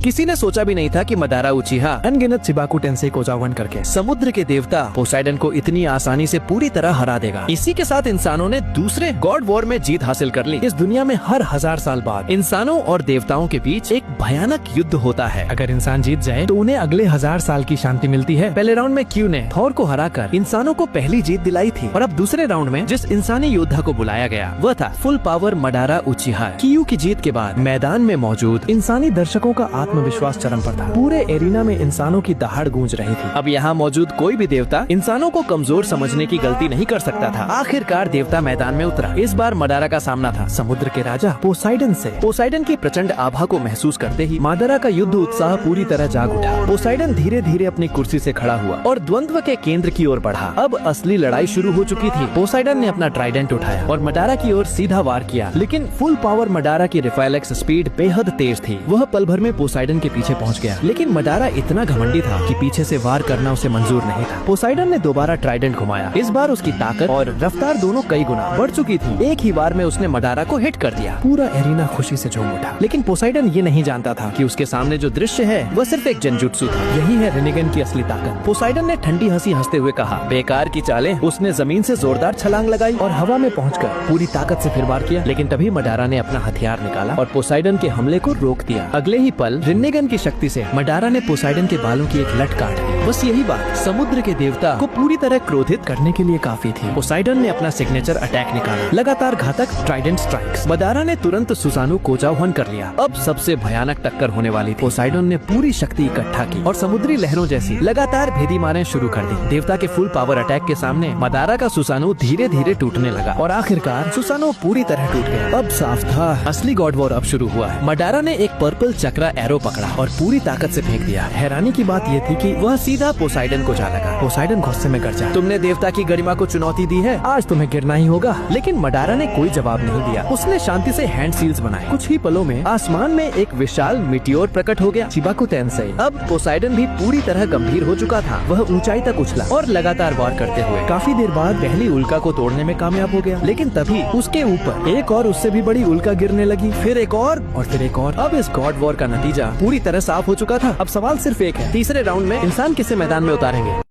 किसी ने सोचा भी नहीं था कि मदारा उचिहा अनगिनत शिबाकु टेंसेई कोजावन करके समुद्र के देवता पोसाइडन को इतनी आसानी से पूरी तरह हरा देगा। इसी के साथ इंसानों ने दूसरे गॉड वॉर में जीत हासिल कर ली। इस दुनिया में हर 1000 साल बाद इंसानों और देवताओं के बीच एक भयानक युद्ध होता है। अगर इंसान जीत जाए तो उन्हें अगले 1000 साल की शांति मिलती है। पहले राउंड में क्यू ने थॉर को हराकर इंसानों को पहली जीत दिलाई थी और अब दूसरे राउंड में जिस इंसानी योद्धा को बुलाया गया वह था फुल पावर मडारा उचिहा। क्यू की जीत के बाद मैदान में मौजूद इंसानी दर्शकों का आत्मविश्वास चरम पर था। पूरे एरिना में इंसानों की दहाड़ गूंज रही थी। अब यहाँ मौजूद कोई भी देवता इंसानों को कमजोर समझने की गलती नहीं कर सकता था। आखिरकार देवता मैदान में उतरा। इस बार मडारा का सामना था समुद्र के राजा पोसाइडन से। पोसाइडन की प्रचंड आभा को महसूस करते ही मडारा का युद्ध उत्साह पूरी तरह जाग उठा। पोसाइडन धीरे धीरे अपनी कुर्सी से खड़ा हुआ और द्वंद्व के केंद्र की ओर बढ़ा। अब असली लड़ाई शुरू हो चुकी थी। पोसाइडन ने अपना ट्राइडेंट उठाया और मडारा की ओर सीधा वार किया, लेकिन फुल पावर मडारा की रिफ्लेक्स स्पीड बेहद तेज थी। वह पल भर में पोसाइडन के पीछे पहुंच गया, लेकिन मडारा इतना घमंडी था कि पीछे से वार करना उसे मंजूर नहीं था। पोसाइडन ने दोबारा ट्राइडेंट घुमाया। इस बार उसकी ताकत और रफ्तार दोनों कई गुना बढ़ चुकी थी। एक ही बार में उसने मडारा को हिट कर दिया। पूरा एरिना खुशी से झूम उठा, लेकिन पोसाइडन ये नहीं जानता था कि उसके सामने जो दृश्य है वह सिर्फ एक जनजुत्सु था। यही है रिनिगन की असली ताकत। पोसाइडन ने ठंडी हंसी हंसते हुए कहा, बेकार की चालें। उसने जमीन से जोरदार छलांग लगाई और हवा में पहुंचकर पूरी ताकत से फिर वार किया। लेकिन तभी मडारा ने अपना हथियार निकाला और पोसाइडन के हमले को रोक दिया। अगले ही पल रिनिगन की शक्ति से मडारा ने पोसाइडन के बालों की एक लट काट दी। बस यही बात समुद्र के देवता को पूरी तरह क्रोधित करने के लिए काफी थी। पोसाइडन ने अपना सिग्नेचर अटैक निकाला, लगातार घातक ट्राइडेंट स्ट्राइक्स। मडारा ने तुरंत सुसानु कोजावन कर लिया। अब सबसे भयानक टक्कर होने वाली थी। पोसाइडन ने पूरी शक्ति इकट्ठा की और समुद्री लहरों जैसी लगातार भेदी मारें शुरू कर दी। देवता के फुल पावर अटैक के सामने मडारा का सुसानु धीरे धीरे टूटने लगा और आखिरकार सुसानु पूरी तरह टूट गया। अब साफ था असली गॉड वॉर अब शुरू हुआ है। मडारा ने एक पर्पल चक्रा एरो पकड़ा और पूरी ताकत से फेंक दिया। हैरानी की बात यह थी कि वह सीधा पोसाइडन को जा लगा। पोसाइडन गुस्से में गरजा, तुमने देवता की गरिमा को चुनौती दी है, आज तुम्हें गिरना ही होगा। लेकिन मडारा ने कोई जवाब नहीं दिया। उसने शांति से हैंड सील्स बनाए। कुछ ही पलों में आसमान में एक विशाल मिटियोर प्रकट हो गया, शिबाकु टेंसेई। अब पोसाइडन भी पूरी तरह गंभीर हो चुका था। वह ऊंचाई तक उछला और लगातार वार करते हुए काफी देर बाद पहली उल्का को तोड़ने में कामयाब हो गया। लेकिन तभी उसके ऊपर एक और उससे भी बड़ी उल्का गिरने लगी, फिर एक और फिर एक और। अब इस गॉड वॉर का नतीजा पूरी तरह साफ हो चुका था। अब सवाल सिर्फ एक है, तीसरे राउंड में इंसान किसे मैदान में उतारेंगे।